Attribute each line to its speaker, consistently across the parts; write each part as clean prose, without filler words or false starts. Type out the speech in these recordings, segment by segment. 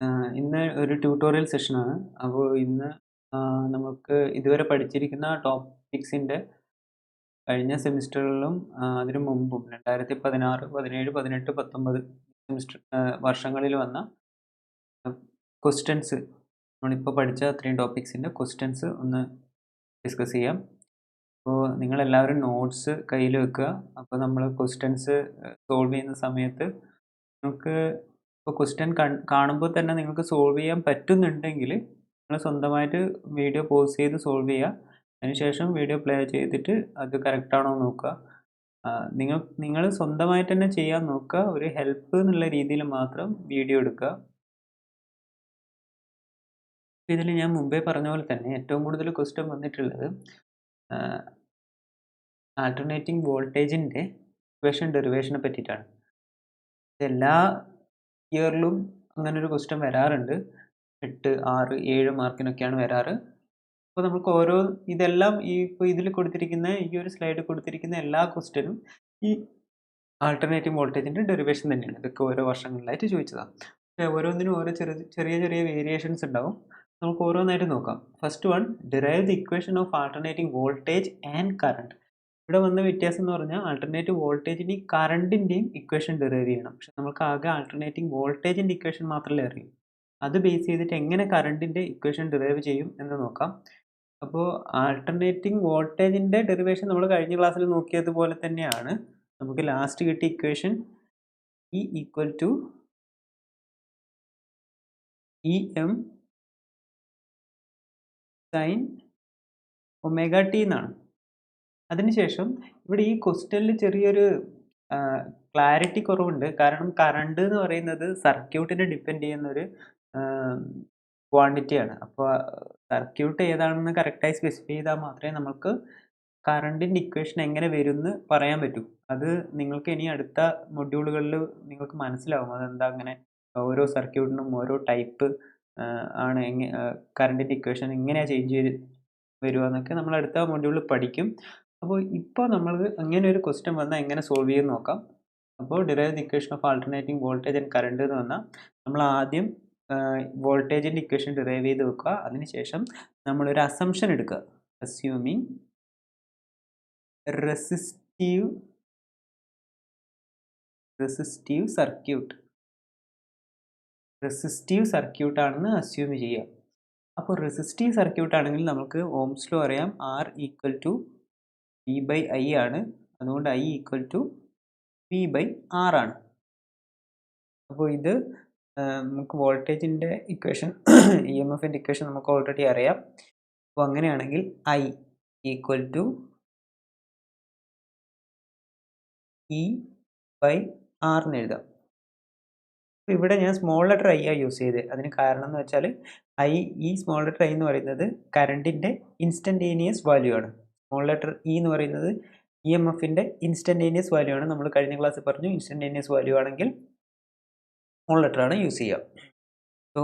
Speaker 1: ഇന്ന് ഒരു ട്യൂട്ടോറിയൽ സെഷനാണ്. അപ്പോൾ ഇന്ന് നമുക്ക് ഇതുവരെ പഠിച്ചിരിക്കുന്ന ടോപ്പിക്സിൻ്റെ കഴിഞ്ഞ സെമിസ്റ്ററുകളിലും അതിനു മുമ്പും 2016, 17, 18, 19 വർഷങ്ങളിൽ വന്ന ക്വസ്റ്റ്യൻസ് നമ്മളിപ്പോൾ പഠിച്ച അത്രയും ടോപ്പിക്സിൻ്റെ ക്വസ്റ്റ്യൻസ് ഒന്ന് ഡിസ്കസ് ചെയ്യാം. അപ്പോൾ നിങ്ങളെല്ലാവരും നോട്ട്സ് കയ്യിൽ വെക്കുക. അപ്പോൾ നമ്മൾ ക്വസ്റ്റ്യൻസ് സോൾവ് ചെയ്യുന്ന സമയത്ത് നമുക്ക് ഇപ്പോൾ ക്വസ്റ്റ്യൻ കാണുമ്പോൾ തന്നെ നിങ്ങൾക്ക് സോൾവ് ചെയ്യാൻ പറ്റുന്നുണ്ടെങ്കിൽ നിങ്ങൾ സ്വന്തമായിട്ട് വീഡിയോ പോസ് ചെയ്ത് സോൾവ് ചെയ്യുക. അതിനുശേഷം വീഡിയോ പ്ലേ ചെയ്തിട്ട് അത് കറക്റ്റാണോ എന്ന് നോക്കുക. നിങ്ങൾ സ്വന്തമായിട്ട് തന്നെ ചെയ്യാൻ നോക്കുക. ഒരു ഹെൽപ്പ് എന്നുള്ള രീതിയിൽ മാത്രം വീഡിയോ എടുക്കുക. ഇതിൽ ഞാൻ മുമ്പേ പറഞ്ഞ പോലെ തന്നെ ഏറ്റവും കൂടുതൽ ക്വസ്റ്റ്യൻ വന്നിട്ടുള്ളത് ആൾട്ടർനേറ്റിംഗ് വോൾട്ടേജിൻ്റെ ഇക്വേഷൻ ഡെറിവേഷനെ പറ്റിയിട്ടാണ്. എല്ലാ ഇയറിലും അങ്ങനൊരു ക്വസ്റ്റ്യൻ വരാറുണ്ട്. 8, 6, 7 മാർക്കിനൊക്കെയാണ് വരാറ്. അപ്പോൾ നമുക്ക് ഇതെല്ലാം ഇപ്പോൾ ഇതിൽ കൊടുത്തിരിക്കുന്ന ഈ ഒരു സ്ലൈഡിൽ കൊടുത്തിരിക്കുന്ന എല്ലാ ക്വസ്റ്റ്യനും ഈ ആൾട്ടർനേറ്റീവ് വോൾട്ടേജിൻ്റെ ഡെറിവേഷൻ തന്നെയാണ്. ഇതൊക്കെ ഓരോ വർഷങ്ങളിലായിട്ട് ചോദിച്ചതാണ്. പക്ഷേ ഓരോന്നിനും ഓരോ ചെറിയ വേരിയേഷൻസ് ഉണ്ടാവും. നമുക്ക് ഓരോന്നായിട്ട് നോക്കാം. First one, derive the equation of alternating voltage and current. ഇവിടെ വന്ന വ്യത്യാസം എന്ന് പറഞ്ഞാൽ ആൾട്ടർനേറ്റീവ് വോൾട്ടേജിൻ്റെ കറണ്ടിൻ്റെയും ഇക്വേഷൻ ഡെറൈവ് ചെയ്യണം. പക്ഷെ നമുക്ക് ആകെ ആൾട്ടർനേറ്റിംഗ് വോൾട്ടേജിൻ്റെ ഇക്വേഷൻ മാത്രമല്ലേ അറിയൂ. അത് ബേസ് ചെയ്തിട്ട് എങ്ങനെ കറണ്ടിൻ്റെ ഇക്വേഷൻ ഡെറൈവ് ചെയ്യും എന്ന് നോക്കാം. അപ്പോൾ ആൾട്ടർനേറ്റിംഗ് വോൾട്ടേജിൻ്റെ ഡെറിവേഷൻ നമ്മൾ കഴിഞ്ഞ ക്ലാസ്സിൽ നോക്കിയതുപോലെ തന്നെയാണ്. നമുക്ക് ലാസ്റ്റ് കിട്ടിയ equation E equal to EM sine omega t എന്നാണ്. അതിനുശേഷം ഇവിടെ ഈ ക്വസ്റ്റ്യനിൽ ചെറിയൊരു ക്ലാരിറ്റി കുറവുണ്ട്. കാരണം കറണ്ട് എന്ന് പറയുന്നത് സർക്യൂട്ടിനെ ഡിപ്പെൻഡ് ചെയ്യുന്നൊരു ക്വാണ്ടിറ്റിയാണ്. അപ്പോൾ സർക്യൂട്ട് ഏതാണെന്ന് കറക്റ്റായി സ്പെസിഫൈ ചെയ്താൽ മാത്രമേ നമുക്ക് കറണ്ടിൻ്റെ ഇക്വേഷൻ എങ്ങനെ വരും എന്ന് പറയാൻ പറ്റൂ. അത് നിങ്ങൾക്ക് ഇനി അടുത്ത മൊഡ്യൂളുകളിൽ നിങ്ങൾക്ക് മനസ്സിലാവും അതെന്താ അങ്ങനെ. ഓരോ സർക്യൂട്ടിനും ഓരോ ടൈപ്പ് ആണ് കറണ്ടിൻ്റെ ഇക്വേഷൻ എങ്ങനെയാണ് ചേഞ്ച് ചെയ്ത് വരിക എന്നൊക്കെ നമ്മൾ അടുത്ത മൊഡ്യൂളിൽ പഠിക്കും. അപ്പോൾ ഇപ്പോൾ നമ്മൾ അങ്ങനെ ഒരു ക്വസ്റ്റ്യൻ വന്നാൽ എങ്ങനെ സോൾവ് ചെയ്യുമെന്ന് നോക്കാം. അപ്പോൾ derive the equation of alternating voltage and current എന്ന് പറഞ്ഞാൽ നമ്മൾ ആദ്യം വോൾട്ടേജിൻ്റെ ഇക്വേഷൻ ഡിറൈവ് ചെയ്ത് വെക്കുക. അതിനുശേഷം നമ്മളൊരു അസംഷൻ എടുക്കുക. അസ്യൂമിങ് റെസിസ്റ്റീവ് സർക്യൂട്ട് ആണെന്ന് അസ്യൂം ചെയ്യുക. അപ്പോൾ റെസിസ്റ്റീവ് സർക്യൂട്ട് ആണെങ്കിൽ നമുക്ക് ഓംസ് ലോ അറിയാം. R ഈക്വൽ ടു V/I ആണ്. അതുകൊണ്ട് I ഈക്വൽ ടു V/R ആണ്. അപ്പോൾ ഇത് നമുക്ക് വോൾട്ടേജിൻ്റെ ഇക്വേഷൻ EMFൻ്റെ ഇക്വേഷൻ നമുക്ക് ഓൾറെഡി അറിയാം. അപ്പോൾ അങ്ങനെയാണെങ്കിൽ I ഈക്വൽ ടു E/R എന്ന് എഴുതാം. അപ്പോൾ ഇവിടെ ഞാൻ സ്മോൾ ലെറ്റർ I ആണ് യൂസ് ചെയ്തത്. അതിന് കാരണം എന്ന് വെച്ചാൽ ഈ സ്മോൾ ലെറ്റർ I എന്ന് പറയുന്നത് കറണ്ടിൻ്റെ ഇൻസ്റ്റൻറ്റേനിയസ് വാല്യൂ ആണ്. സ്മോൾ ലെറ്റർ E എന്ന് പറയുന്നത് EMFൻ്റെ ഇൻസ്റ്റൻറ്റേനിയസ് വാല്യൂ ആണ്. നമ്മൾ കഴിഞ്ഞ ക്ലാസ്സിൽ പറഞ്ഞു ഇൻസ്റ്റൻറ്റേനിയസ് വാല്യൂ ആണെങ്കിൽ സ്മോൾ ലെറ്റർ ആണ് യൂസ് ചെയ്യുക. So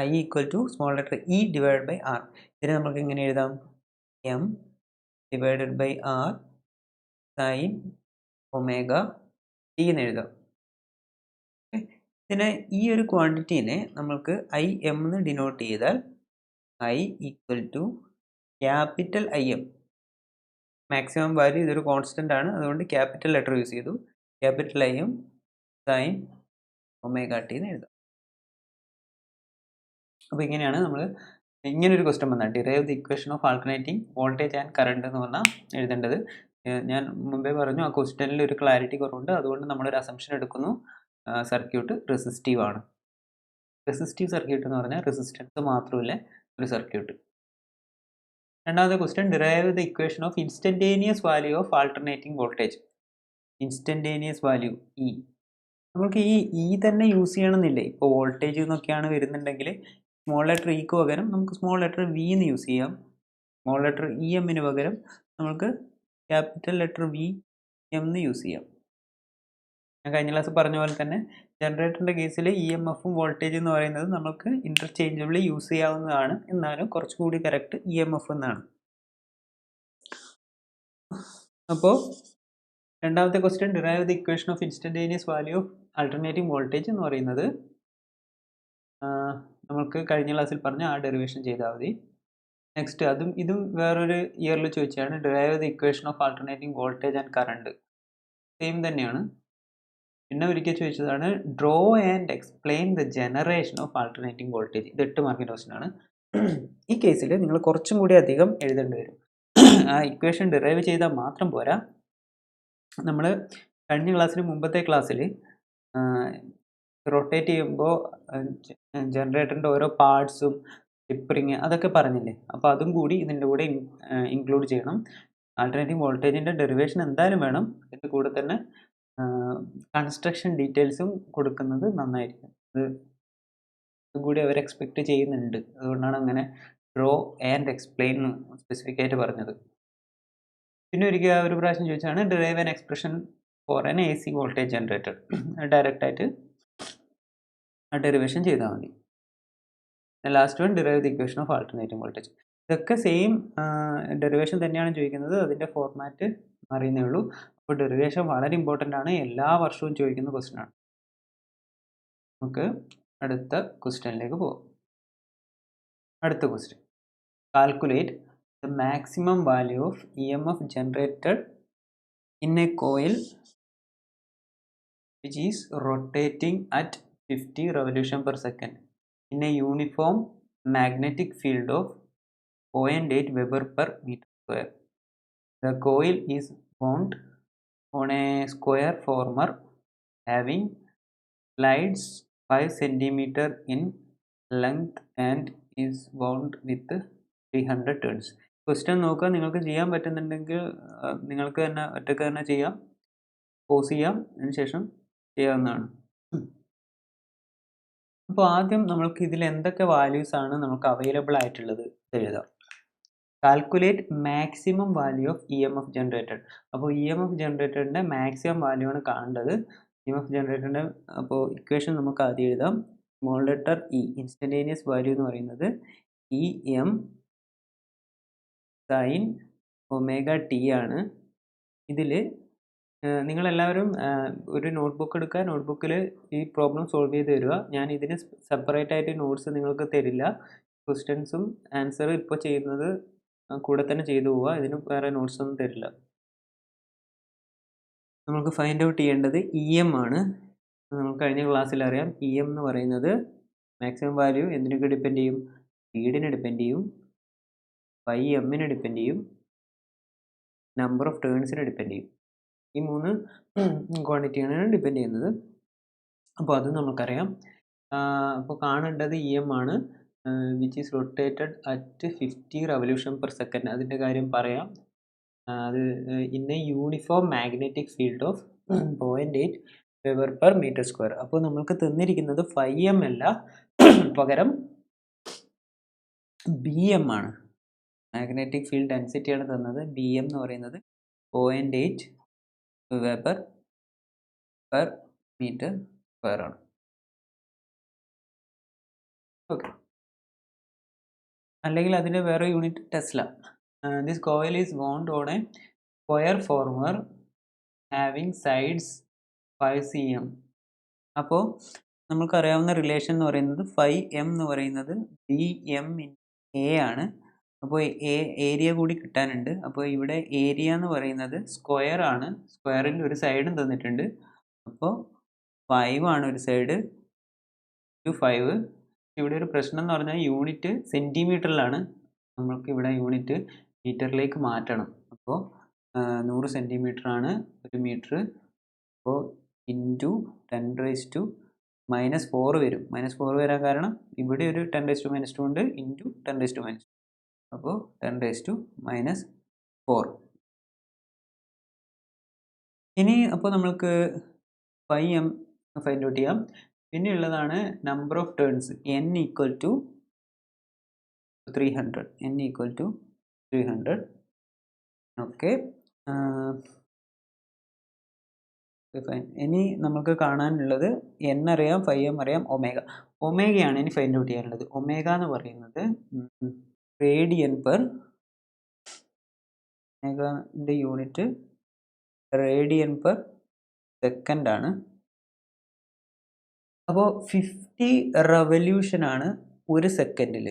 Speaker 1: I equal to small letter E divide by R. ഇതിനെ നമുക്ക് എങ്ങനെ എഴുതാം? M divided by R sine omega t എന്ന് എഴുതാം. ഇതിനെ ഈ ഒരു ക്വാണ്ടിറ്റീനെ നമ്മൾക്ക് IM എന്ന് ഡിനോട്ട് ചെയ്താൽ I equal to capital IM. Maximum value ഇതൊരു കോൺസ്റ്റൻ്റ് ആണ്. അതുകൊണ്ട് ക്യാപിറ്റൽ ലെറ്റർ യൂസ് ചെയ്തു. Capital IM sine omega t എന്ന് എഴുതാം. അപ്പോൾ ഇങ്ങനെയാണ് നമ്മൾ ഇങ്ങനൊരു ക്വസ്റ്റ്യൻ വന്നാൽ derive the equation of alternating voltage and current എന്ന് പറഞ്ഞാൽ എഴുതേണ്ടത്. ഞാൻ മുമ്പേ പറഞ്ഞു ആ ക്വസ്റ്റ്യനിൽ ഒരു ക്ലാരിറ്റി കുറവുണ്ട്. അതുകൊണ്ട് നമ്മളൊരു അസംഷൻ എടുക്കുന്നു, സർക്യൂട്ട് റെസിസ്റ്റീവ് ആണ്. റെസിസ്റ്റീവ് സർക്യൂട്ട് എന്ന് പറഞ്ഞാൽ റെസിസ്റ്റൻസ് മാത്രമല്ല ഒരു സർക്യൂട്ട്. രണ്ടാമത്തെ question, derive the equation of instantaneous value of alternating voltage. Instantaneous value E. നമുക്ക് ഈ തന്നെ യൂസ് ചെയ്യണമെന്നില്ല. ഇപ്പോൾ വോൾട്ടേജ് എന്നൊക്കെയാണ് വരുന്നുണ്ടെങ്കിൽ സ്മോൾ ലെറ്റർ ഇക്ക് പകരം നമുക്ക് സ്മോൾ ലെറ്റർ V എന്ന് യൂസ് ചെയ്യാം. സ്മോൾ ലെറ്റർ EMന് പകരം നമുക്ക് ക്യാപിറ്റൽ ലെറ്റർ V M എന്ന് യൂസ് ചെയ്യാം. ഞാൻ കഴിഞ്ഞ ക്ലാസ് പറഞ്ഞ പോലെ തന്നെ ജനറേറ്ററിൻ്റെ കേസിൽ EMFും വോൾട്ടേജ് എന്ന് പറയുന്നത് നമുക്ക് ഇൻ്റർചേഞ്ചബിളി യൂസ് ചെയ്യാവുന്നതാണ്. എന്നാലും കുറച്ചുകൂടി കറക്റ്റ് EMF എന്നാണ്. അപ്പോൾ രണ്ടാമത്തെ question, derive the equation of instantaneous value of alternating voltage എന്ന് പറയുന്നത് നമുക്ക് കഴിഞ്ഞ ക്ലാസ്സിൽ പറഞ്ഞ ആ ഡെറിവേഷൻ ചെയ്താൽ മതി. നെക്സ്റ്റ് ഇതും വേറൊരു ഇയറിൽ ചോദിച്ചതാണ്. Derive the equation of alternating voltage and current. Same തന്നെയാണ്. പിന്നെ ഒരിക്കൽ ചോദിച്ചതാണ് draw and explain the generation of alternating voltage. ഇത് 8 മാർക്കിൻ്റെ ക്വസ്റ്റൻ ആണ്. ഈ കേസിൽ നിങ്ങൾ കുറച്ചും കൂടി അധികം എഴുതേണ്ടി വരും. ആ ഇക്വേഷൻ ഡിറൈവ് ചെയ്താൽ മാത്രം പോരാ. നമ്മൾ കഴിഞ്ഞ ക്ലാസ്സിൽ മുമ്പത്തെ ക്ലാസ്സിൽ റൊട്ടേറ്റ് ചെയ്യുമ്പോൾ ജനറേറ്ററിൻ്റെ ഓരോ പാർട്സും ടിപ്പറിങ് അതൊക്കെ പറഞ്ഞില്ലേ. അപ്പോൾ അതും കൂടി ഇതിൻ്റെ കൂടെ ഇൻക്ലൂഡ് ചെയ്യണം. ആൾട്ടർനേറ്റിംഗ് വോൾട്ടേജിൻ്റെ ഡെറിവേഷൻ എന്തായാലും വേണം. അതിൻ്റെ കൂടെ തന്നെ കൺസ്ട്രക്ഷൻ ഡീറ്റെയിൽസും കൊടുക്കുന്നത് നന്നായിരിക്കും. ഇതും കൂടി അവർ എക്സ്പെക്റ്റ് ചെയ്യുന്നുണ്ട്. അതുകൊണ്ടാണ് അങ്ങനെ ഡ്രോ ആൻഡ് എക്സ്പ്ലെയിൻ സ്പെസിഫിക് ആയിട്ട് പറഞ്ഞത്. പിന്നെ ഒരിക്കൽ ഒരു പ്രാവശ്യം ചോദിച്ചാണ് derive an expression for an AC voltage generator. ഡയറക്റ്റായിട്ട് ആ ഡെറിവേഷൻ ചെയ്താൽ മതി. Last one derive the equation of alternating voltage. ഇതൊക്കെ സെയിം ഡെറിവേഷൻ തന്നെയാണ് ചോദിക്കുന്നത്. അതിൻ്റെ ഫോർമാറ്റ് അറിയുന്നേ ഉള്ളൂ. അപ്പോൾ ഡെറിവേഷൻ വളരെ ഇമ്പോർട്ടൻ്റ് ആണ്. എല്ലാ വർഷവും ചോദിക്കുന്ന ക്വസ്റ്റ്യൻ ആണ്. നമുക്ക് അടുത്ത ക്വസ്റ്റ്യനിലേക്ക് പോകാം. അടുത്ത question, calculate the maximum value of EMF generated in a coil which is rotating at 50 revolution per second in a uniform magnetic field of 0.8 Weber per meter square. The coil is wound on a square former having slides 5 cm in length and is wound with 300 turns. Question നോക്കുക. നിങ്ങൾക്ക് ചെയ്യാൻ പറ്റുന്നുണ്ടെങ്കിൽ നിങ്ങൾക്ക് തന്നെ ഒറ്റയ്ക്ക് തന്നെ ചെയ്യാം. Pose ചെയ്യാം, അതിനുശേഷം ചെയ്യാവുന്നതാണ്. അപ്പോൾ ആദ്യം നമ്മൾക്ക് ഇതിൽ എന്തൊക്കെ വാല്യൂസ് ആണ് നമുക്ക് അവൈലബിൾ ആയിട്ടുള്ളത് എഴുതാം. Calculate maximum value of EMF generated. അപ്പോൾ EMF ജനറേറ്റഡിൻ്റെ മാക്സിമം വാല്യൂ ആണ് കാണേണ്ടത്. EMF ജനറേറ്റഡിൻ്റെ അപ്പോൾ ഇക്വേഷൻ നമുക്ക് ആദ്യം എഴുതാം. Small letter E, instantaneous value എന്ന് പറയുന്നത് EM സൈൻ ഒമേഗ ടി ആണ്. ഇതിൽ നിങ്ങളെല്ലാവരും ഒരു നോട്ട്ബുക്ക് എടുക്കുക. നോട്ട്ബുക്കിൽ ഈ പ്രോബ്ലം സോൾവ് ചെയ്ത് തരിക. ഞാൻ ഇതിന് സെപ്പറേറ്റ് ആയിട്ട് നോട്ട്സ് നിങ്ങൾക്ക് തരില്ല. ക്വസ്റ്റ്യൻസും ആൻസറും ഇപ്പോൾ ചെയ്യുന്നത് കൂടെ തന്നെ ചെയ്തു പോവുക. ഇതിന് വേറെ നോട്ട്സ് ഒന്നും തരില്ല. നമുക്ക് ഫൈൻഡ് ഔട്ട് ചെയ്യേണ്ടത് EM ആണ്. നമുക്ക് കഴിഞ്ഞ ക്ലാസ്സിൽ അറിയാം. EM എന്ന് പറയുന്നത് മാക്സിമം വാല്യൂ എന്തിനൊക്കെ ഡിപ്പെൻഡ് ചെയ്യും? സ്പീഡിനെ ഡിപ്പെൻഡ് ചെയ്യും, ∅m ഡിപ്പെൻഡ് ചെയ്യും, നമ്പർ ഓഫ് ടേൺസിനെ ഡിപ്പെൻഡ് ചെയ്യും. ഈ 3 ക്വാണ്ടിറ്റിയാണ് ഡിപ്പെൻഡ് ചെയ്യുന്നത്. അപ്പോൾ അത് നമുക്കറിയാം. അപ്പോൾ കാണേണ്ടത് EM ആണ്, which is rotated at 50 revolution per second. അതിൻ്റെ കാര്യം പറയാം. അത് in a uniform magnetic field of 0.8 weber per metre square. അപ്പോൾ നമ്മൾക്ക് തന്നിരിക്കുന്നത് ∅m അല്ല, പകരം BM ആണ്. മാഗ്നറ്റിക് ഫീൽഡ് ഡെൻസിറ്റിയാണ് തന്നത്. BM എന്ന് പറയുന്നത് 0.8 വെബർ പെർ മീറ്റർ സ്ക്വയർ ആണ്. ഓക്കെ, അല്ലെങ്കിൽ അതിൻ്റെ വേറെ unit Tesla. This coil is wound on a square former having sides 5 cm. അപ്പോൾ നമുക്കറിയാവുന്ന റിലേഷൻ എന്ന് പറയുന്നത് ∅m എന്ന് പറയുന്നത് BM/A ആണ്. അപ്പോൾ ഏരിയ കൂടി കിട്ടാനുണ്ട്. അപ്പോൾ ഇവിടെ ഏരിയ എന്ന് പറയുന്നത് സ്ക്വയർ ആണ്. സ്ക്വയറിൽ ഒരു സൈഡും തന്നിട്ടുണ്ട്. അപ്പോൾ 5 ആണ് ഒരു സൈഡ്, 5. ഇവിടെ ഒരു പ്രശ്നം എന്ന് പറഞ്ഞാൽ യൂണിറ്റ് സെൻറ്റിമീറ്ററിലാണ്. നമ്മൾക്ക് ഇവിടെ യൂണിറ്റ് മീറ്ററിലേക്ക് മാറ്റണം. അപ്പോൾ 100 സെൻറ്റിമീറ്റർ ആണ് ഒരു മീറ്റർ. അപ്പോൾ ഇൻറ്റു 10⁻⁻4 വരും. -4 വരാൻ കാരണം ഇവിടെ ഒരു 10⁻⁻2 ഉണ്ട്, ഇൻറ്റു 10⁻². അപ്പോൾ 10⁻⁻4. ഇനി അപ്പോൾ നമ്മൾക്ക് ∅m ഫൈൻഡ് ഔട്ട് ചെയ്യാം. പിന്നെ ഉള്ളതാണ് number of turns. N = 300. N = 300. Okay, ഇനി നമുക്ക് കാണാനുള്ളത് N അറിയാം, ∅m അറിയാം, ഒമേഗയാണ് ഇനി ഫൈൻഡ് ഔട്ട് ചെയ്യാനുള്ളത്. ഒമേഗ എന്ന് പറയുന്നത് റേഡിയൻ പെർ, ഒമേഗയുടെ യൂണിറ്റ് റേഡിയൻ പെർ സെക്കൻഡ് ആണ്. അപ്പോൾ 50 റെവല്യൂഷനാണ് ഒരു സെക്കൻഡിൽ.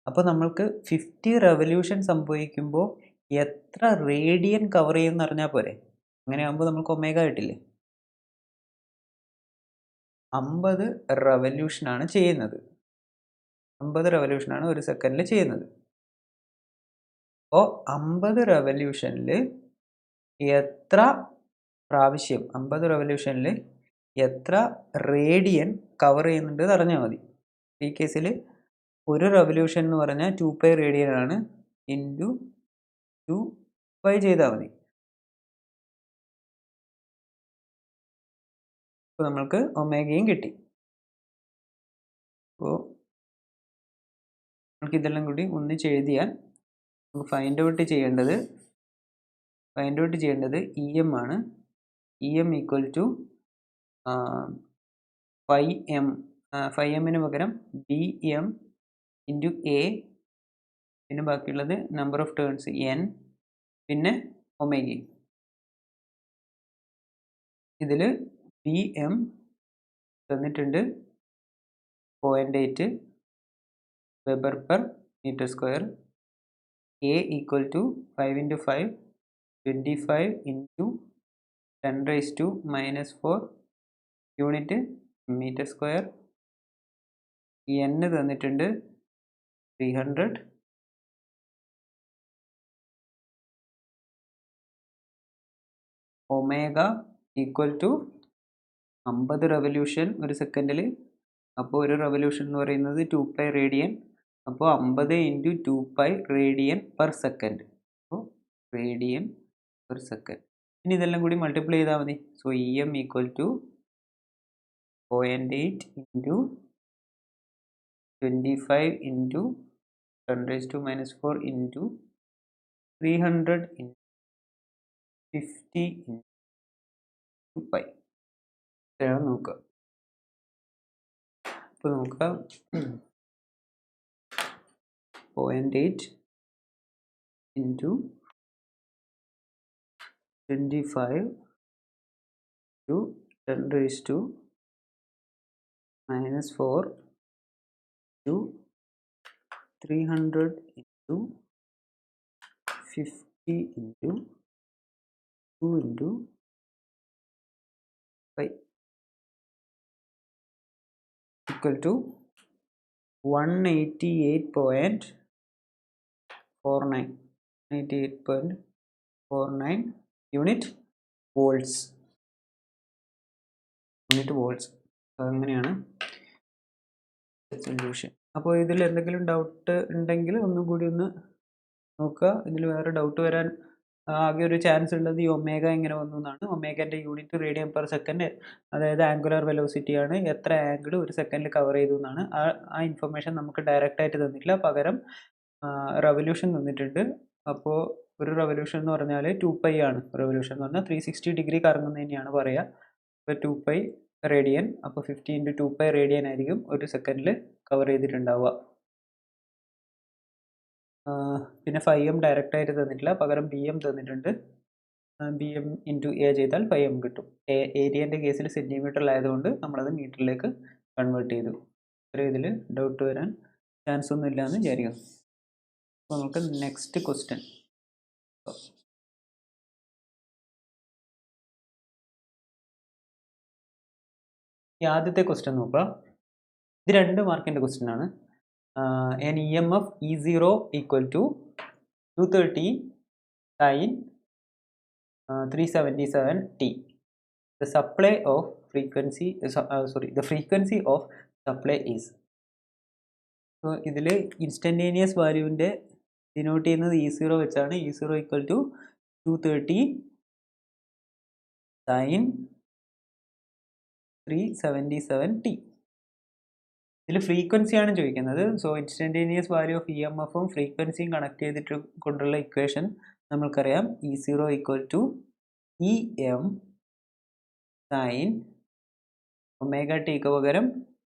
Speaker 1: അപ്പോൾ നമ്മൾക്ക് 50 റെവല്യൂഷൻ സംഭവിക്കുമ്പോൾ എത്ര റേഡിയൻ കവർ ചെയ്യുമെന്ന് അറിഞ്ഞാൽ പോരെ? അങ്ങനെയാകുമ്പോൾ നമുക്ക് ഒമേഗ കിട്ടില്ലേ? 50 റെവല്യൂഷനാണ് ചെയ്യുന്നത്. 50 റെവല്യൂഷനാണ് ഒരു സെക്കൻഡിൽ ചെയ്യുന്നത്. അപ്പോൾ 50 റെവല്യൂഷനിൽ എത്ര പ്രാവശ്യം 50 റെവല്യൂഷനിൽ എത്ര റേഡിയൻ കവർ ചെയ്യുന്നുണ്ട് എന്ന് അറിഞ്ഞാൽ മതി. ഈ കേസിൽ ഒരു റെവല്യൂഷൻ എന്ന് പറഞ്ഞാൽ 2π റേഡിയൻ ആണ്. ഇൻറ്റു 2π ചെയ്താൽ മതി. അപ്പോൾ നമ്മൾക്ക് ഒമേഗയും കിട്ടി. അപ്പോൾ നമുക്ക് ഇതെല്ലാം കൂടി ഒന്നിച്ച് എഴുതിയാൽ നമുക്ക് ഫൈൻഡ് ഔട്ട് ചെയ്യേണ്ടത് EM ആണ്. EM equal to 5m. 5mന് പകരം BM ഇൻറ്റു A, പിന്നെ ബാക്കിയുള്ളത് നമ്പർ ഓഫ് ടേൺസ് N, പിന്നെ ഒമേഗയും. ഇതിൽ BM തന്നിട്ടുണ്ട് 0.8 weber per metre square. A equal to 5 × 5 25 into 10⁻⁻4 unit metre square. N തന്നിട്ടുണ്ട് 300. ഒമേഗ ഈക്വൽ ടു 50 റെവല്യൂഷൻ ഒരു സെക്കൻഡിൽ. അപ്പോൾ ഒരു റെവല്യൂഷൻ എന്ന് പറയുന്നത് 2π റേഡിയൻ. അപ്പോൾ 50 ഇൻറ്റു 2π റേഡിയൻ പെർ സെക്കൻഡ്. അപ്പോൾ റേഡിയൻ പെർ സെക്കൻഡ്. ഇനി ഇതെല്ലാം കൂടി മൾട്ടിപ്ലൈ ചെയ്താൽ മതി. So EM equal to 0.8 into 25 into 10⁻⁻4 into 300 into 50 into 2π. ഇതാണ് നോക്കുക. അപ്പോൾ നോക്കുക 0.8 into 25 to 10⁻⁻4 to 300 into 50 into 2 into 5 equal to 188.49 unit volts. അങ്ങനെയാണ് സൊല്യൂഷൻ. അപ്പോൾ ഇതിൽ എന്തെങ്കിലും ഡൗട്ട് ഉണ്ടെങ്കിൽ ഒന്നും കൂടി ഒന്ന് നോക്കുക. ഇതിൽ വേറെ ഡൗട്ട് വരാൻ ആകെ ഒരു ചാൻസ് ഉള്ളത് ഈ ഒമേഗ എങ്ങനെ വന്നു എന്നാണ്. ഒമേഗൻ്റെ യൂണിറ്റ് റേഡിയൻ പെർ സെക്കൻഡ്, അതായത് ആംഗുലർ വെലോസിറ്റിയാണ്. എത്ര ആംഗിൾ ഒരു സെക്കൻഡിൽ കവർ ചെയ്തു എന്നാണ്. ആ ഇൻഫർമേഷൻ നമുക്ക് ഡയറക്റ്റ് ആയിട്ട് തന്നിട്ടില്ല, പകരം റെവല്യൂഷൻ തന്നിട്ടുണ്ട്. അപ്പോൾ ഒരു റെവല്യൂഷൻ എന്ന് പറഞ്ഞാൽ 2π ആണ്. റെവല്യൂഷൻ എന്ന് പറഞ്ഞാൽ 360 ഡിഗ്രി കറങ്ങുന്നതിനെയാണ് പറയുക. അപ്പോൾ 2π റേഡിയൻ. അപ്പോൾ 50 ഇൻറ്റു 2π റേഡിയൻ ആയിരിക്കും ഒരു സെക്കൻഡിൽ കവർ ചെയ്തിട്ടുണ്ടാവുക. പിന്നെ 5m ഡയറക്റ്റ് ആയിട്ട് തന്നിട്ടില്ല, പകരം BM തന്നിട്ടുണ്ട്. BM ഇൻറ്റു A ചെയ്താൽ 5m കിട്ടും. ഏരിയൻ്റെ കേസിൽ സെൻറ്റിമീറ്ററിലായതുകൊണ്ട് നമ്മളത് മീറ്ററിലേക്ക് കൺവേർട്ട് ചെയ്തു. ഇത്രയും ഇതിൽ ഡൗട്ട് വരാൻ ചാൻസ് ഒന്നും ഇല്ല എന്ന് വിചാരിക്കുന്നു. അപ്പോൾ നമുക്ക് നെക്സ്റ്റ് ക്വസ്റ്റ്യൻ. ഈ ആദ്യത്തെ ക്വസ്റ്റ്യൻ നോക്കുക. ഇത് 2 മാർക്കിൻ്റെ ക്വസ്റ്റ്യൻ ആണ്. an EMF E0 equal to 230 sin 377t. The supply of frequency the frequency of supply is. So ഇതിൽ ഇൻസ്റ്റൻറ്റേനിയസ് വാല്യൂവിൻ്റെ ഡിനോട്ട് ചെയ്യുന്നത് E0 വെച്ചാണ്. E0 equal to 230 sin 377t. ഇതിൽ ഫ്രീക്വൻസിയാണ് ചോദിക്കുന്നത്. സോ ഇൻസ്റ്റൻറ്റേനിയസ് വാല്യൂ ഓഫ് EMFും ഫ്രീക്വൻസിയും കണക്ട് ചെയ്തിട്ട് കൊണ്ടുള്ള ഇക്വേഷൻ നമ്മൾക്കറിയാം. E0 equal to EM sine omega ടിക്ക് പകരം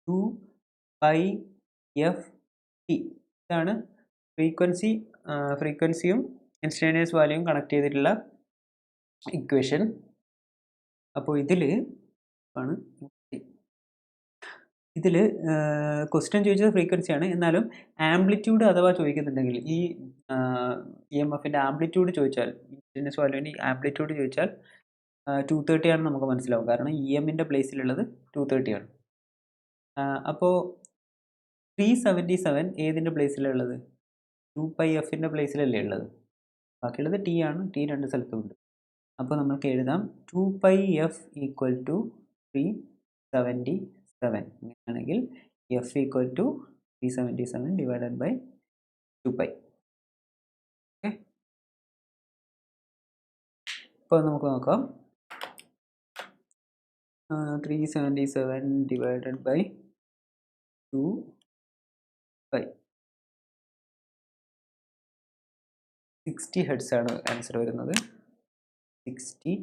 Speaker 1: 2πft. ഇതാണ് ഫ്രീക്വൻസിയും ഇൻസ്റ്റൻറ്റേനിയസ് വാല്യൂവും കണക്ട് ചെയ്തിട്ടുള്ള ഇക്വേഷൻ. അപ്പോൾ ഇതിൽ ആണ് ഇതിൽ ക്വസ്റ്റ്യൻ ചോദിച്ചത് ഫ്രീക്വൻസിയാണ്. എന്നാലും ആംപ്ലിറ്റ്യൂഡ് അഥവാ ചോദിക്കുന്നുണ്ടെങ്കിൽ ഈ EMFൻ്റെ ആംപ്ലിറ്റ്യൂഡ് ചോദിച്ചാൽ, ഇൻസ്റ്റൻറ്റസ് വാല്യൂവിൻ്റെ ആംപ്ലിറ്റ്യൂഡ് ചോദിച്ചാൽ 230 ആണെന്ന് നമുക്ക് മനസ്സിലാവും. കാരണം EMൻ്റെ പ്ലേസിലുള്ളത് 230 ആണ്. അപ്പോൾ 377 ഏതിൻ്റെ പ്ലേസിലുള്ളത്? 2πfൻ്റെ പ്ലേസിലല്ലേ ഉള്ളത്. ബാക്കിയുള്ളത് T ആണ്. T രണ്ട് സ്ഥലത്തും ഉണ്ട്. അപ്പോൾ നമുക്ക് എഴുതാം 2πf ഈക്വൽ ടു 377. അങ്ങനെയാണെങ്കിൽ f equal to 377 divided by 2π. Okay, അപ്പോൾ നമുക്ക് നോക്കാം. 377 ഡിവൈഡഡ് ബൈ 2π 60 ഹെർട്സ് ആണ് ആൻസർ വരുന്നത്. 60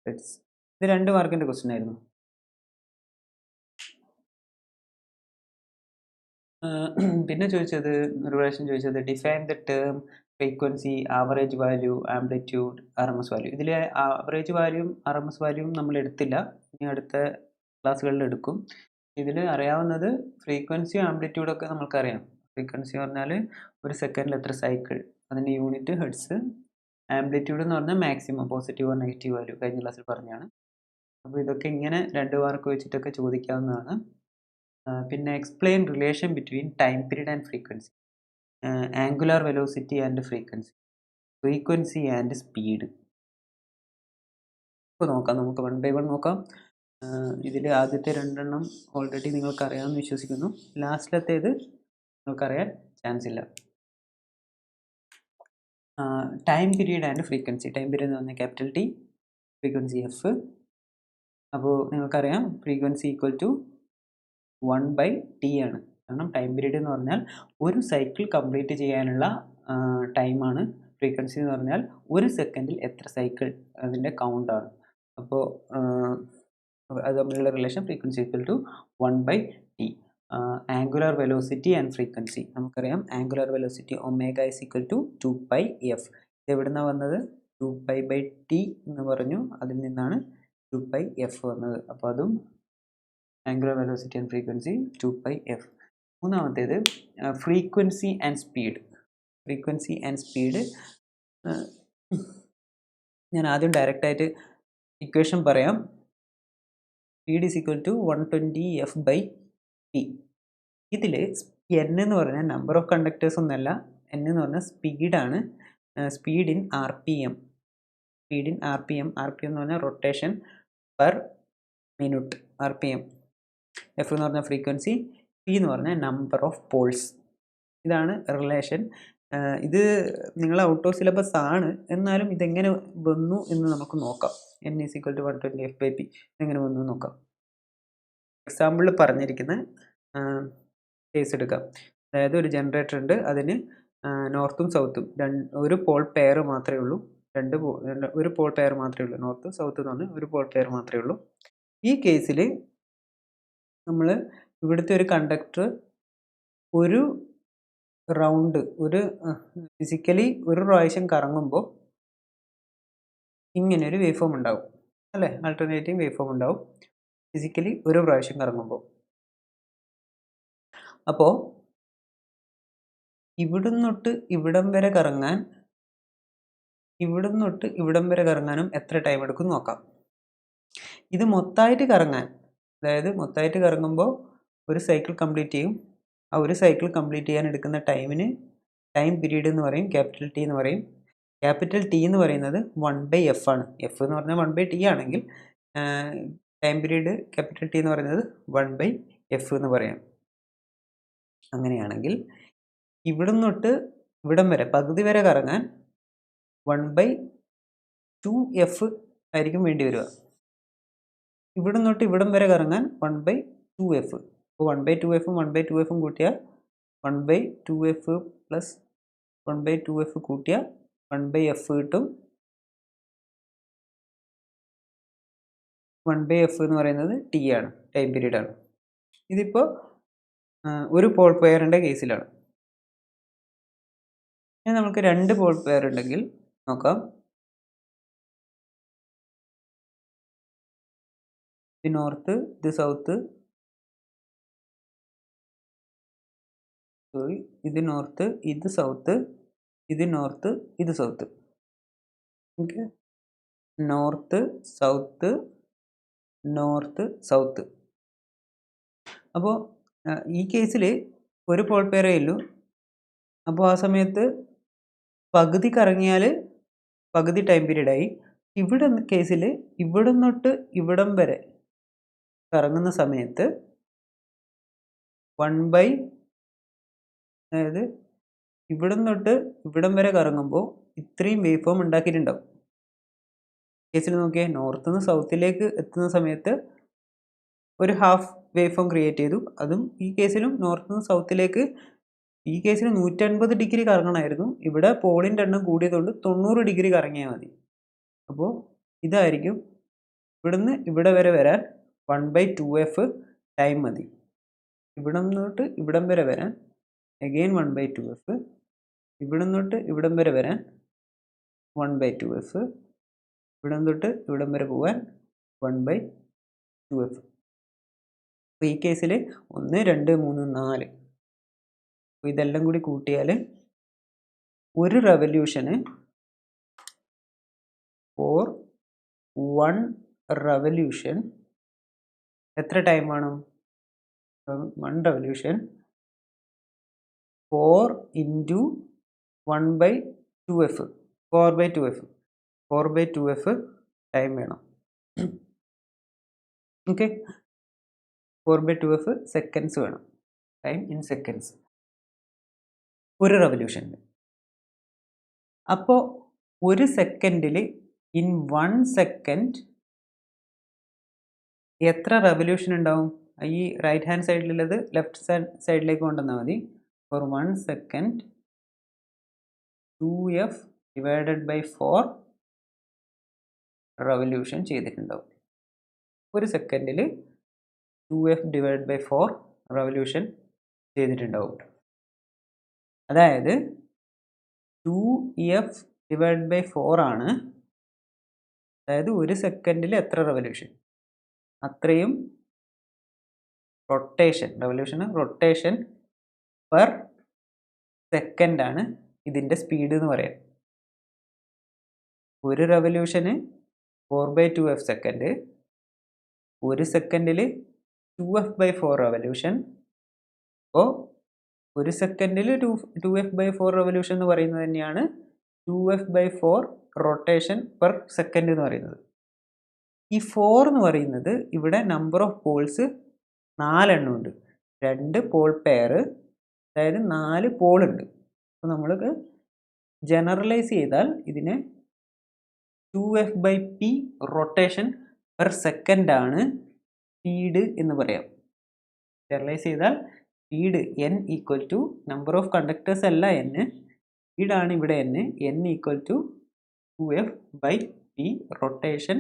Speaker 1: ഹെർട്സ്. ഇത് 2 മാർക്കിൻ്റെ ക്വസ്റ്റ്യൻ ആയിരുന്നു. പിന്നെ ചോദിച്ചത്, ഒരു പ്രാവശ്യം ചോദിച്ചത് define the term frequency, average value, amplitude, RMS value. ഇതിൽ ആവറേജ് വാല്യൂവും RMS വാല്യൂവും നമ്മൾ എടുത്തില്ല, ഇനി അടുത്ത ക്ലാസ്സുകളിൽ എടുക്കും. ഇതിൽ അറിയാവുന്നത് ഫ്രീക്വൻസിയും ആംപ്ലിറ്റ്യൂഡൊക്കെ നമുക്കറിയാം. ഫ്രീക്വൻസി പറഞ്ഞാൽ ഒരു സെക്കൻഡിൽ എത്ര സൈക്കിൾ, അതിൻ്റെ യൂണിറ്റ് ഹെർട്സ്. ആംപ്ലിറ്റ്യൂഡ് എന്ന് പറഞ്ഞാൽ maximum positive or negative value, കഴിഞ്ഞ ക്ലാസ്സിൽ പറഞ്ഞാണ്. അപ്പോൾ ഇതൊക്കെ ഇങ്ങനെ 2 മാർക്ക് വെച്ചിട്ടൊക്കെ ചോദിക്കാവുന്നതാണ്. പിന്നെ explain relation between time period and frequency, angular velocity and frequency, frequency and speed. ഇപ്പോൾ നോക്കാം, നമുക്ക് 1 by 1 നോക്കാം. ഇതിൽ ആദ്യത്തെ 2 എണ്ണം ഓൾറെഡി നിങ്ങൾക്ക് അറിയാമെന്ന് വിശ്വസിക്കുന്നു. ലാസ്റ്റിലത്തേത് നിങ്ങൾക്കറിയാൻ ചാൻസ് ഇല്ല. Time period and frequency. Time period എന്ന് പറഞ്ഞാൽ ക്യാപിറ്റൽ T, ഫ്രീക്വൻസി F. അപ്പോൾ നിങ്ങൾക്കറിയാം ഫ്രീക്വൻസി ഈക്വൽ ടു 1/T ആണ്. കാരണം ടൈം പീരീഡ് എന്ന് പറഞ്ഞാൽ ഒരു സൈക്കിൾ കംപ്ലീറ്റ് ചെയ്യാനുള്ള ടൈമാണ്. ഫ്രീക്വൻസി എന്ന് പറഞ്ഞാൽ ഒരു സെക്കൻഡിൽ എത്ര സൈക്കിൾ, അതിൻ്റെ കൗണ്ടാണ്. അപ്പോൾ അത് തമ്മിലുള്ള relation frequency equal to 1/T. Angular velocity and frequency നമുക്കറിയാം. Angular velocity omega is equal to 2πf. ഇത് എവിടുന്നാണ് വന്നത്? 2π/T എന്ന് പറഞ്ഞു, അതിൽ നിന്നാണ് 2πf വന്നത്. അപ്പോൾ അതും angular velocity and frequency 2πf. മൂന്നാമത്തേത് frequency and speed. Frequency and speed ഞാൻ ആദ്യം ഡയറക്റ്റായിട്ട് ഇക്വേഷൻ പറയാം. Speed is equal to 120f/t. ഇതിൽ n എന്ന് പറഞ്ഞാൽ നമ്പർ ഓഫ് കണ്ടക്ടേഴ്സ് ഒന്നല്ല, n എന്ന് പറഞ്ഞാൽ സ്പീഡാണ്. Speed in RPM. Speed in RPM. RPM എന്ന് പറഞ്ഞാൽ rotation per minute, RPM. F എന്ന് പറഞ്ഞാൽ ഫ്രീക്വൻസി, P എന്ന് പറഞ്ഞാൽ നമ്പർ ഓഫ് പോൾസ്. ഇതാണ് റിലേഷൻ. ഇത് നിങ്ങൾ ഔട്ട് ഓഫ് സിലബസ് ആണ്, എന്നാലും ഇതെങ്ങനെ വന്നു എന്ന് നമുക്ക് നോക്കാം. n is equal to 120f/p എങ്ങനെ വന്നു നോക്കാം. എക്സാമ്പിളിൽ പറഞ്ഞിരിക്കുന്ന കേസ് എടുക്കാം. അതായത് ഒരു ജനറേറ്റർ ഉണ്ട്, അതിന് നോർത്തും സൗത്തും ഒരു പോൾ പെയർ മാത്രമേ ഉള്ളൂ. ഒരു പോൾ പെയർ മാത്രമേ ഉള്ളൂ. നോർത്ത് സൗത്ത് എന്ന് പറഞ്ഞാൽ ഒരു പോൾ പെയർ മാത്രമേ ഉള്ളൂ. ഈ കേസിൽ നമ്മൾ ഇവിടുത്തെ ഒരു കണ്ടക്ടർ ഒരു റൗണ്ട്, ഒരു ഫിസിക്കലി ഒരു പ്രാവശ്യം കറങ്ങുമ്പോൾ ഇങ്ങനെ ഒരു വേവ് ഫോം ഉണ്ടാവും, അല്ലേ? ആൾട്ടർനേറ്റിംഗ് വേവ് ഫോം ഉണ്ടാവും ഫിസിക്കലി ഒരു പ്രാവശ്യം കറങ്ങുമ്പോൾ. അപ്പോൾ ഇവിടുന്നൊട്ട് ഇവിടം വരെ കറങ്ങാനും എത്ര ടൈം എടുക്കും നോക്കാം. ഇത് മൊത്തമായിട്ട് കറങ്ങാൻ, അതായത് മൊത്തമായിട്ട് കറങ്ങുമ്പോൾ ഒരു സൈക്കിൾ കംപ്ലീറ്റ് ചെയ്യും. ആ ഒരു സൈക്കിൾ കംപ്ലീറ്റ് ചെയ്യാൻ എടുക്കുന്ന ടൈമിന് ടൈം പീരീഡ് എന്ന് പറയും, ക്യാപിറ്റൽ T എന്ന് പറയും. ക്യാപിറ്റൽ T എന്ന് പറയുന്നത് 1/f ആണ്. F എന്ന് പറഞ്ഞാൽ 1/T ആണെങ്കിൽ ടൈം പീരീഡ് ക്യാപിറ്റൽ T എന്ന് പറയുന്നത് 1/f എന്ന് പറയാം. അങ്ങനെയാണെങ്കിൽ ഇവിടുന്നൊട്ട് ഇവിടം വരെ പകുതി വരെ കറങ്ങാൻ 1/2f ആയിരിക്കും വേണ്ടി വരിക. ഇവിടുന്നൊട്ട് ഇവിടം വരെ കറങ്ങാൻ 1/2f. അപ്പോൾ 1/2f-ഉം 1/2f-ഉം കൂട്ടിയാൽ 1/2f പ്ലസ് 1/2f കൂട്ടിയാൽ 1/f കിട്ടും. 1/f എന്ന് പറയുന്നത് T ആണ്, ടൈം പീരീഡ് ആണ്. ഇതിപ്പോൾ ഒരു പോൾ പെയറിൻ്റെ കേസിലാണ്. ഇനി നമുക്ക് 2 പോൾ പെയർ ഉണ്ടെങ്കിൽ നോക്കാം. ഇത് നോർത്ത്, ഇത് സൗത്ത്, സോറി, ഇത് നോർത്ത്, ഇത് സൗത്ത്, ഇത് നോർത്ത്, ഇത് south. Okay, north south north south. അപ്പോൾ ഈ കേസിൽ ഒരു പോൾ പെയറേ ഉള്ളൂ. അപ്പോൾ ആ സമയത്ത് പകുതി കറങ്ങിയാൽ പകുതി ടൈം പീരീഡായി. ഇവിടെ കേസിൽ ഇവിടെ തൊട്ട് ഇവിടം വരെ കറങ്ങുന്ന സമയത്ത് 1/, അതായത് ഇവിടെ തൊട്ട് ഇവിടം വരെ കറങ്ങുമ്പോൾ ഇത്രയും വേവ് ഫോം ഉണ്ടാക്കിയിട്ടുണ്ടാവും. കേസിൽ നോക്കിയേ, നോർത്ത് നിന്ന് സൗത്തിലേക്ക് എത്തുന്ന സമയത്ത് ഒരു ഹാഫ് വേവ് ഫോം ക്രിയേറ്റ് ചെയ്തു. അതും ഈ കേസിലും നോർത്ത് നിന്ന് സൗത്തിലേക്ക് ഈ കേസിൽ 180 ഡിഗ്രി കറങ്ങണമായിരുന്നു. ഇവിടെ പോളിൻ്റെ എണ്ണം കൂടിയതുകൊണ്ട് 90 ഡിഗ്രി കറങ്ങിയാൽ മതി. അപ്പോൾ ഇതായിരിക്കും ഇവിടുന്ന് ഇവിടെ വരെ വരാൻ 1/2f ടൈം മതി. ഇവിടെ നിന്നോട്ട് ഇവിടം വരെ വരാൻ അഗെയിൻ 1/2f. ഇവിടെ നിന്നോട്ട് ഇവിടം വരെ വരാൻ 1/2f. ഇവിടെ തൊട്ട് ഇവിടം വരെ പോകാൻ 1/2f. അപ്പോൾ ഈ കേസിൽ 1 2 3 4, അപ്പോൾ ഇതെല്ലാം കൂടി കൂട്ടിയാൽ ഒരു റെവല്യൂഷന് ഫോർ 1 റെവല്യൂഷൻ എത്ര ടൈം വേണം? 1 റെവല്യൂഷൻ 4 × 1/2f 4/2f ടൈം വേണം. ഓക്കെ, 4/2f സെക്കൻഡ്സ് വേണം. ടൈം ഇൻ സെക്കൻഡ്സ് ഒരു റെവല്യൂഷനിൽ. അപ്പോൾ ഒരു സെക്കൻഡിൽ ഇൻ 1 സെക്കൻഡ് എത്ര റെവല്യൂഷൻ ഉണ്ടാവും? ഈ റൈറ്റ് ഹാൻഡ് സൈഡിലുള്ളത് ലെഫ്റ്റ് സൈഡിലേക്ക് കൊണ്ടുവന്നാൽ മതി. ഫോർ 1 സെക്കൻഡ് 2f / 4 റെവല്യൂഷൻ ചെയ്തിട്ടുണ്ടാവും. ഒരു സെക്കൻഡിൽ 2f / 4 റെവല്യൂഷൻ ചെയ്തിട്ടുണ്ടാവും. അതായത് 2f / 4 ആണ്. അതായത് ഒരു സെക്കൻഡിൽ എത്ര റെവല്യൂഷൻ, അത്രയും റൊട്ടേഷൻ പെർ സെക്കൻഡാണ് ഇതിൻ്റെ സ്പീഡ് എന്ന് പറയാം. ഒരു റെവല്യൂഷന് 4/2f സെക്കൻഡ്, ഒരു സെക്കൻഡിൽ 2f/4 റെവല്യൂഷൻ. അപ്പോൾ ഒരു സെക്കൻഡിൽ 2f/4 റെവല്യൂഷൻ എന്ന് പറയുന്നത് തന്നെയാണ് 2f/4 റൊട്ടേഷൻ പെർ സെക്കൻഡ് എന്ന് പറയുന്നത്. ഈ 4 എന്ന് പറയുന്നത് ഇവിടെ നമ്പർ ഓഫ് പോൾസ് 4 എണ്ണം ഉണ്ട്. 2 പോൾ പെയർ, അതായത് 4 പോൾ ഉണ്ട്. അപ്പോൾ നമ്മൾ ജനറലൈസ് ചെയ്താൽ ഇതിനെ 2f/p റൊട്ടേഷൻ പെർ സെക്കൻഡ് ആണ് സ്പീഡ് എന്ന് പറയാം. ജനറലൈസ് ചെയ്താൽ speed n = number of conductors അല്ല n, സ്പീഡാണ് ഇവിടെ n = 2f/p rotation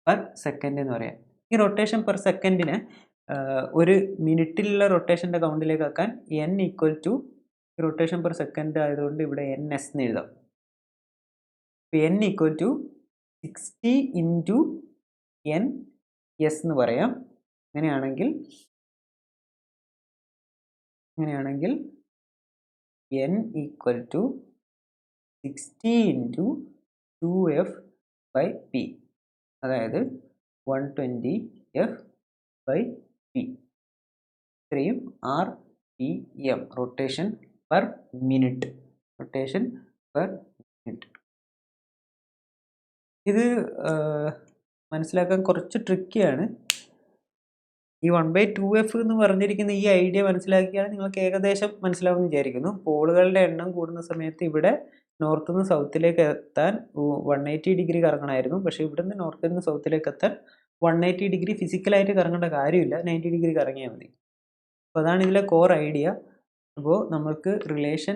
Speaker 1: per second എന്ന് പറയാം. ഈ റൊട്ടേഷൻ പെർ സെക്കൻഡിനെ ഒരു മിനിറ്റിലുള്ള റൊട്ടേഷൻ്റെ കൗണ്ടിലേക്ക് ആക്കാൻ n = റൊട്ടേഷൻ പെർ സെക്കൻഡ് ആയതുകൊണ്ട് ഇവിടെ ns എന്ന് എഴുതാം. n = 60 × ns എന്ന് പറയാം. അങ്ങനെയാണെങ്കിൽ n = 60 × 2f/p, അതായത് 120f/p. ഇത്രയും rpm റൊട്ടേഷൻ പെർ മിനിറ്റ്. ഇത് മനസ്സിലാക്കാൻ കുറച്ച് ട്രിക്കിയാണ്. ഈ 1/2f എന്ന് പറഞ്ഞിരിക്കുന്ന ഈ ഐഡിയ മനസ്സിലാക്കിയാൽ നിങ്ങൾക്ക് ഏകദേശം മനസ്സിലാവുമെന്ന് വിചാരിക്കുന്നു. പോളുകളുടെ എണ്ണം കൂടുന്ന സമയത്ത് ഇവിടെ നോർത്ത് നിന്ന് സൗത്തിലേക്ക് എത്താൻ 180 ഡിഗ്രി കറങ്ങണമായിരുന്നു. പക്ഷേ ഇവിടുന്ന് നോർത്തിൽ നിന്ന് സൗത്തിലേക്ക് എത്താൻ 180 ഡിഗ്രി ഫിസിക്കലായിട്ട് കറങ്ങേണ്ട കാര്യമില്ല, 90 ഡിഗ്രി കറങ്ങിയാൽ മതി. അപ്പോൾ അതാണ് ഇതിലെ കോർ ഐഡിയ. അപ്പോൾ നമുക്ക് റിലേഷൻ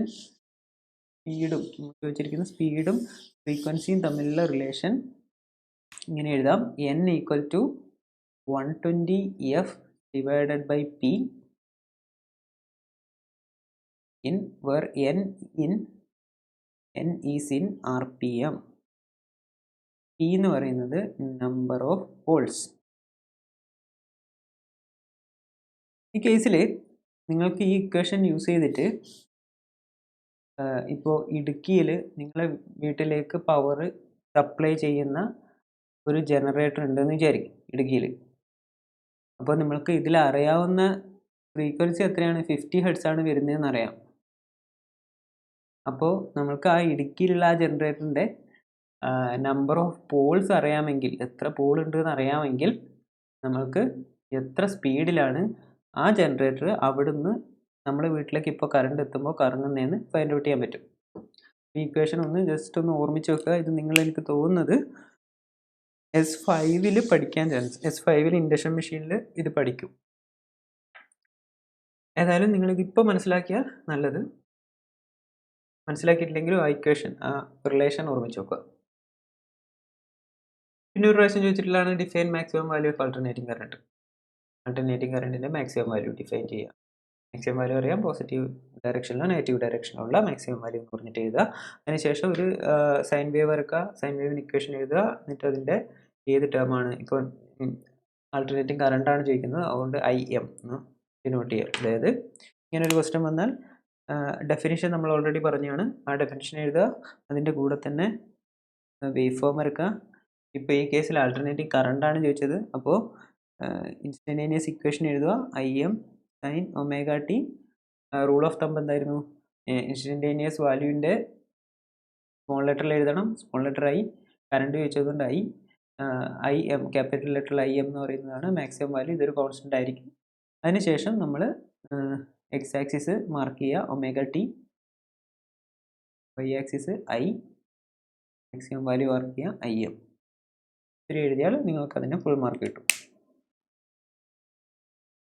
Speaker 1: ചോദിച്ചിരിക്കുന്ന സ്പീഡും ഫ്രീക്വൻസിയും തമ്മിലുള്ള റിലേഷൻ ഇങ്ങനെ എഴുതാം. n = 120f / p, where n is in rpm. p എന്ന് പറയുന്നത് നമ്പർ ഓഫ് പോൾസ്. ഈ കേസിൽ നിങ്ങൾക്ക് ഈ ഇക്വേഷൻ യൂസ് ചെയ്തിട്ട് ഇപ്പോൾ ഇടുക്കിയിൽ നിങ്ങളെ വീട്ടിലേക്ക് പവർ സപ്ലൈ ചെയ്യുന്ന ഒരു ജനറേറ്റർ ഉണ്ടെന്ന് വിചാരിക്കും ഇടുക്കിയിൽ. അപ്പോൾ നമ്മൾക്ക് ഇതിൽ അറിയാവുന്ന ഫ്രീക്വൻസി എത്രയാണ്? 50 ഹെർട്സ് ആണ് വരുന്നതെന്ന് അറിയാം. അപ്പോൾ നമ്മൾക്ക് ആ ഇടുക്കിയിലുള്ള ആ ജനറേറ്ററിൻ്റെ നമ്പർ ഓഫ് പോൾസ് അറിയാമെങ്കിൽ, എത്ര പോൾ ഉണ്ട് എന്ന് അറിയാമെങ്കിൽ നമ്മൾക്ക് എത്ര സ്പീഡിലാണ് ആ ജനറേറ്റർ അവിടുന്ന് നമ്മുടെ വീട്ടിലേക്ക് ഇപ്പോൾ കറണ്ട് എത്തുമ്പോൾ കറങ്ങുന്നതെന്ന് ഫൈൻഡ് ഔട്ട് ചെയ്യാൻ പറ്റും. ഈ ഇക്വേഷൻ ഒന്ന് ജസ്റ്റ് ഒന്ന് ഓർമ്മിച്ച് വെക്കുക. ഇത് നിങ്ങൾ, എനിക്ക് തോന്നുന്നത് S5 പഠിക്കാൻ ചാൻസ്, S5 ഇൻഡക്ഷൻ മെഷീനിൽ ഇത് പഠിക്കും. ഏതായാലും നിങ്ങളിതിപ്പോൾ മനസ്സിലാക്കിയാൽ നല്ലത്. മനസ്സിലാക്കിയിട്ടില്ലെങ്കിലും ആ ഇക്വേഷൻ, ആ റിലേഷൻ ഓർമ്മിച്ച് വെക്കുക. പിന്നെ ഒരു പ്രാവശ്യം ചോദിച്ചിട്ടുള്ളതാണ് define maximum value of alternating current. Alternating കറണ്ടിൻ്റെ മാക്സിമം വാല്യൂ ഡിഫൈൻ ചെയ്യുക. മാക്സിമം വാല്യൂ അറിയാം, പോസിറ്റീവ് ഡയറക്ഷനിലോ നെഗറ്റീവ് ഡയറക്ഷനിലുള്ള മാക്സിമം വാല്യൂ എന്ന് പറഞ്ഞിട്ട് എഴുതുക. അതിനുശേഷം ഒരു സൈൻ വേവ് വരക്കുക, സൈൻ വേവിന് ഇക്വേഷൻ എഴുതുക. എന്നിട്ട് അതിൻ്റെ ഏത് ടേമാണ്, ഇപ്പോൾ ആൾട്ടർനേറ്റിംഗ് കറണ്ടാണ് ചോദിക്കുന്നത്, അതുകൊണ്ട് IM എന്ന് ഡിനോട്ട് ചെയ്യുക. അതായത് ഇങ്ങനൊരു ക്വസ്റ്റ്യൻ വന്നാൽ ഡെഫിനിഷൻ നമ്മൾ ഓൾറെഡി പറഞ്ഞാണ്, ആ ഡെഫിനിഷൻ എഴുതുക. അതിൻ്റെ കൂടെ തന്നെ വേവ് ഫോം വരക്കുക. ഇപ്പോൾ ഈ കേസിൽ ആൾട്ടർനേറ്റിംഗ് കറണ്ടാണ് ചോദിച്ചത്, അപ്പോൾ ഇൻസ്റ്റൻറ്റേനിയസ് ഇക്വേഷൻ എഴുതുക, IM sin omega t. Rule of thumb എന്തായിരുന്നു? ഇൻസ്റ്റൻറ്റേനിയസ് വാല്യൂവിൻ്റെ സ്മോൾ ലെറ്ററിൽ എഴുതണം, സ്മോൾ ലെറ്റർ I. കറണ്ട് ചോദിച്ചതുകൊണ്ട് IM, ക്യാപിറ്റൽ ലെറ്ററിൽ IM എന്ന് പറയുന്നതാണ് മാക്സിമം വാല്യൂ. ഇതൊരു കോൺസ്റ്റൻ്റ് ആയിരിക്കും. അതിനുശേഷം നമ്മൾ എക്സ് ആക്സിസ് മാർക്ക് ചെയ്യുക omega t, y axis I, maximum value mark ചെയ്യുക IM. ഇത്തിരി എഴുതിയാൽ നിങ്ങൾക്ക് അതിന് ഫുൾ മാർക്ക് കിട്ടും.